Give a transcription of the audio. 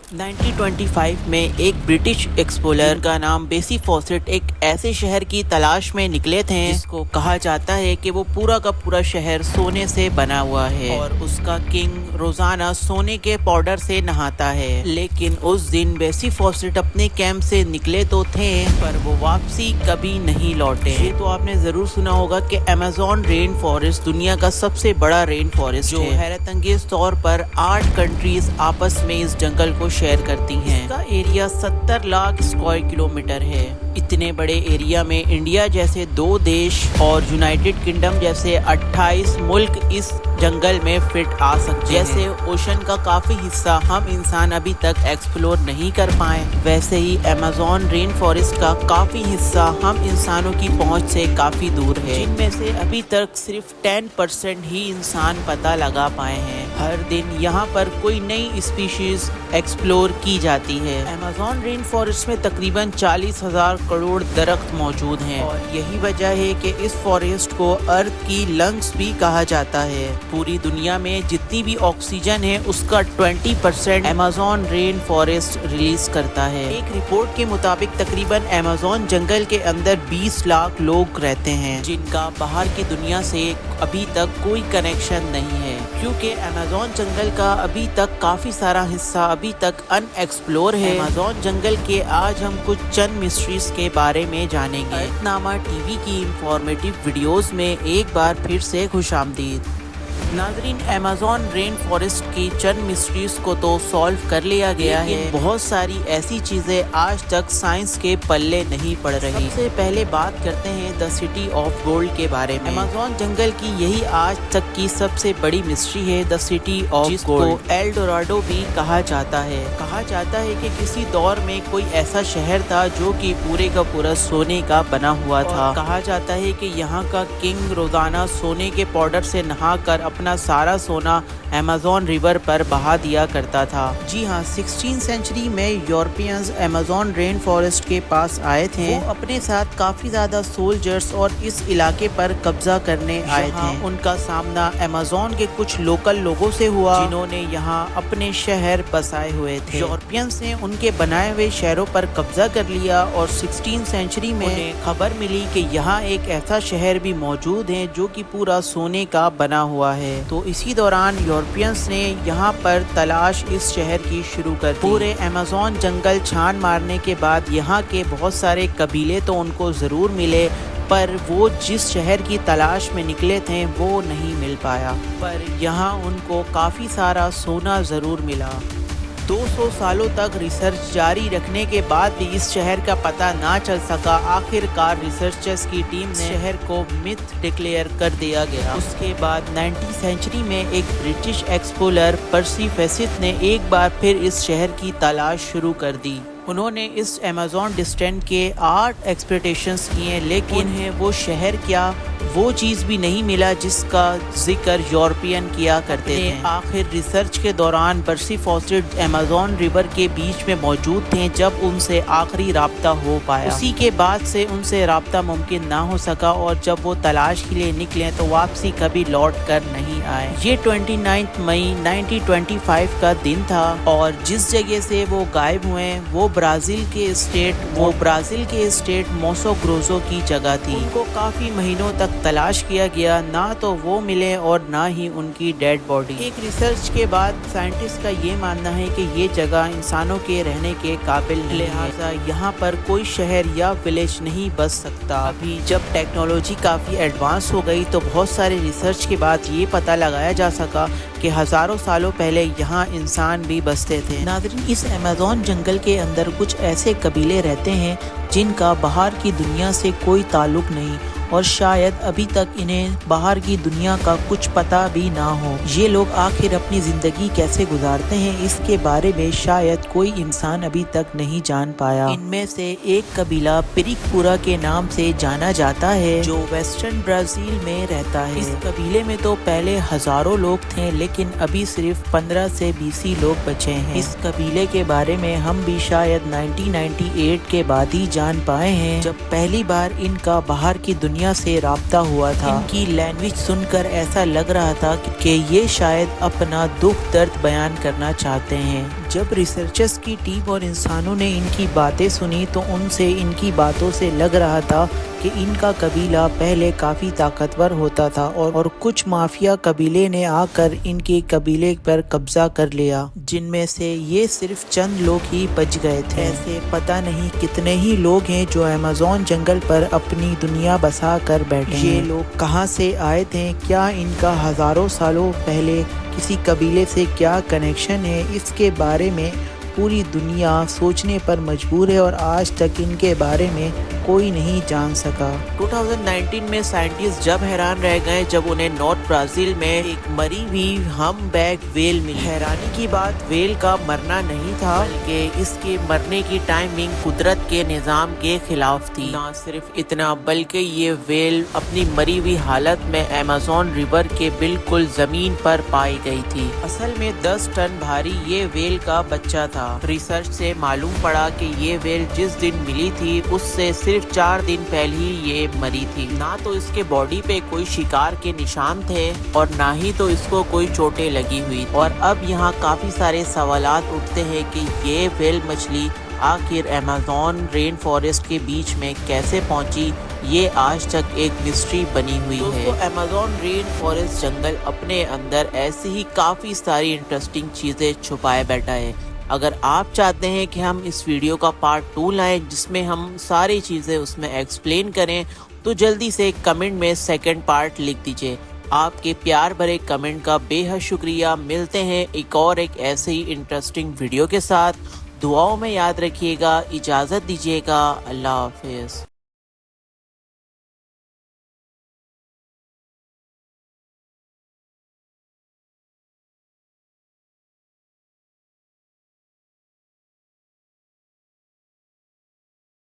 1925 में एक British explorer का नाम बेसी फॉसेट एक ऐसे शहर की तलाश में निकले थे जिसको कहा जाता है कि वो पूरा का पूरा शहर सोने से बना हुआ है और उसका किंग रोजाना सोने के पाउडर से नहाता है। लेकिन उस दिन बेसी फॉसेट अपने कैंप से निकले तो थे पर वो वापसी कभी नहीं लौटे। ये तो आपने जरूर सुना होगा कि अमेज़न रेन फॉरेस्ट दुनिया का सबसे बड़ा रेन फॉरेस्ट जो हैरत अंगेज तौर पर 8 कंट्रीज आपस में इस जंगल को शेयर करती हैं। इसका एरिया 70 लाख स्क्वायर किलोमीटर है। इतने बड़े एरिया में इंडिया जैसे 2 देश और यूनाइटेड किंगडम जैसे 28 मुल्क इस जंगल में फिट आ सकते हैं। जैसे ओशन का काफी हिस्सा हम इंसान अभी तक एक्सप्लोर नहीं कर पाए, वैसे ही अमेज़न रेन फॉरेस्ट का काफी हिस्सा हम इंसानों की पहुंच से काफी दूर है, जिनमें से अभी तक सिर्फ 10% ही इंसान पता लगा पाए हैं। हर दिन यहाँ पर कोई नई स्पीशीज एक्सप्लोर की जाती है। अमेज़न रेन फॉरेस्ट में तकरीबन 40,000 करोड़ दरख्त मौजूद हैं और यही वजह है कि इस फॉरेस्ट को अर्थ की लंग्स भी कहा जाता है। पूरी दुनिया में जितनी भी ऑक्सीजन है उसका 20% अमेज़न रेन फॉरेस्ट रिलीज करता है। एक रिपोर्ट के मुताबिक तकरीबन अमेज़न जंगल के अंदर 20 लाख लोग रहते हैं जिनका बाहर की दुनिया से अभी तक कोई कनेक्शन नहीं है, क्योंकि अमेज़न जंगल का अभी तक काफी सारा हिस्सा अभी तक अनएक्सप्लोर है। अमेज़न जंगल के आज हम कुछ चंद मिस्ट्रीज के बारे में जानेंगे। अर्थनामा टीवी की इंफॉर्मेटिव वीडियोस में एक बार फिर से खुशामदीद। नाज़रीन, अमेज़न रेन फॉरेस्ट की चंद मिस्ट्रीज को तो सॉल्व कर लिया गया है, बहुत सारी ऐसी चीजें आज तक साइंस के पल्ले नहीं पड़ रही। सबसे पहले बात करते हैं द सिटी ऑफ गोल्ड के बारे में। अमेज़न जंगल की यही आज तक की सबसे बड़ी मिस्ट्री है the city of gold. L Dorado भी कहा जाता है। कहा जाता है कि किसी दौर में कोई ऐसा शहर था जो कि पूरे का पूरा सोने का बना हुआ था। कहा जाता है कि यहाँ का किंग रोजाना सोने के पाउडर से नहाकर अपना सारा सोना अमेज़न रिवर पर बहा दिया करता था। जी हाँ, 16वीं सेंचुरी में यूरोपियंस अमेज़न रेन फॉरेस्ट के पास आए थे। वो अपने साथ काफी ज्यादा सोल्जर्स और इस इलाके पर कब्जा करने आए थे। उनका सामना अमेज़न के कुछ लोकल लोगों से हुआ जिन्होंने यहाँ अपने शहर बसाए हुए थे। यूरोपियंस ने उनके बनाए हुए शहरों पर कब्जा कर लिया और 16वीं सेंचुरी में उन्हें खबर मिली कि यहाँ एक ऐसा शहर भी मौजूद है जो कि पूरा सोने का बना हुआ है। तो इसी दौरान यूरोपियंस ने यहाँ पर तलाश इस शहर की शुरू कर दी। पूरे अमेज़न जंगल छान मारने के बाद यहाँ के बहुत सारे कबीले तो उनको जरूर मिले, पर वो जिस शहर की तलाश में निकले थे वो नहीं मिल पाया। पर यहाँ उनको काफी सारा सोना जरूर मिला। 200 सालों तक रिसर्च जारी रखने के बाद भी इस शहर का पता ना चल सका। आखिरकार रिसर्चर्स की टीम ने शहर को मिथ डिक्लेयर कर दिया गया। उसके बाद 19वीं सेंचुरी में एक ब्रिटिश एक्सप्लोरर पर्सी फेसिथ ने एक बार फिर इस शहर की तलाश शुरू कर दी। उन्होंने इस अमेज़न डिस्टेंट के 8 एक्सपेक्टेशंस किए, लेकिन उन्हें वो शहर क्या वो चीज़ भी नहीं मिला जिसका जिक्र यूरोपियन किया करते थे। आखिर रिसर्च के दौरान पर्सी फॉसेट अमेज़न रिवर के बीच में मौजूद थे जब उनसे आखिरी राब्ता हो पाया। उसी के बाद से उनसे राब्ता मुमकिन ना हो सका और जब वो तलाश के लिए निकले तो वापसी कभी लौट कर नहीं आए। ये 29 मई 1925 का दिन था और जिस जगह से वो गायब हुए वो ब्राजील के स्टेट मोसो ग्रोसो की जगह थी। उनको काफी महीनों तक तलाश किया गया, ना तो वो मिले और ना ही उनकी डेड बॉडी। एक रिसर्च के बाद साइंटिस्ट का ये मानना है कि ये जगह इंसानों के रहने के काबिल नहीं, लिहाजा यहाँ पर कोई शहर या विलेज नहीं बस सकता। अभी जब टेक्नोलॉजी काफी एडवांस हो गई तो बहुत सारे रिसर्च के बाद ये पता लगाया जा सका कि हजारों सालों पहले यहाँ इंसान भी बसते थे। नाज़रीन, इस अमेज़न जंगल के अंदर कुछ ऐसे कबीले रहते हैं जिनका बाहर की दुनिया से कोई ताल्लुक नहीं और शायद अभी तक इन्हें बाहर की दुनिया का कुछ पता भी ना हो। ये लोग आखिर अपनी जिंदगी कैसे गुजारते हैं इसके बारे में शायद कोई इंसान अभी तक नहीं जान पाया। इनमें से एक कबीला पिरिकपुरा के नाम से जाना जाता है जो वेस्टर्न ब्राजील में रहता है। इस कबीले में तो पहले हजारों लोग थे, लेकिन अभी सिर्फ 15 से 20 ही लोग बचे हैं। इस कबीले के बारे में हम भी शायद 1998 के बाद ही जान पाए हैं, जब पहली बार इनका बाहर की दुनिया से राब्ता हुआ था। इनकी लैंग्वेज सुनकर ऐसा लग रहा था कि ये शायद अपना दुख दर्द बयान करना चाहते हैं। جب ریسرچرز کی ٹیم اور انسانوں نے ان کی باتیں سنی تو ان سے ان کی باتوں سے لگ رہا تھا کہ ان کا قبیلہ پہلے کافی طاقتور ہوتا تھا اور کچھ مافیا قبیلے نے آ کر ان کے قبیلے پر قبضہ کر لیا، جن میں سے یہ صرف چند لوگ ہی بچ گئے تھے۔ ایسے پتہ نہیں کتنے ہی لوگ ہیں جو ایمیزون جنگل پر اپنی دنیا بسا کر بیٹھے ہیں۔ یہ لوگ کہاں سے آئے تھے؟ کیا ان کا ہزاروں سالوں پہلے کسی قبیلے سے کیا کنیکشن ہے؟ اس کے بارے میں پوری دنیا سوچنے پر مجبور ہے اور آج تک ان کے بارے میں کوئی نہیں جان سکا۔ 2019 میں سائنٹسٹ جب حیران رہ گئے جب انہیں نارتھ برازیل میں ایک مری ہوئی ہم بیک ویل ملی۔ حیرانی کی بات ویل کا مرنا نہیں تھا بلکہ اس کے مرنے کی ٹائمنگ قدرت کے نظام کے خلاف تھی۔ نہ صرف اتنا بلکہ یہ ویل اپنی مری ہوئی حالت میں ایمیزون ریور کے بالکل زمین پر پائی گئی تھی۔ اصل میں 10 ٹن بھاری یہ ویل کا بچہ تھا۔ ریسرچ سے معلوم پڑا کہ یہ ویل جس دن ملی تھی اس سے صرف 4 دن پہلے ہی یہ مری تھی۔ نہ تو اس کے باڈی پہ کوئی شکار کے نشان تھے اور نہ ہی تو اس کو کوئی چوٹیں لگی ہوئی۔ اور اب یہاں کافی سارے سوالات اٹھتے ہیں کہ یہ ویل مچھلی آخر ایمیزون رین فارسٹ کے بیچ میں کیسے پہنچی؟ یہ آج تک ایک مسٹری بنی ہوئی ہے۔ دوستو، ایمیزون رین فارسٹ جنگل اپنے اندر ایسی ہی کافی ساری انٹرسٹنگ چیزیں چھپائے بیٹھا ہے۔ اگر آپ چاہتے ہیں کہ ہم اس ویڈیو کا پارٹ 2 لائیں جس میں ہم ساری چیزیں اس میں ایکسپلین کریں تو جلدی سے کمنٹ میں سیکنڈ پارٹ لکھ دیجئے۔ آپ کے پیار بھرے کمنٹ کا بے حد شکریہ۔ ملتے ہیں ایک ایسے ہی انٹرسٹنگ ویڈیو کے ساتھ۔ دعاؤں میں یاد رکھیے گا۔ اجازت دیجیے گا۔ اللہ حافظ۔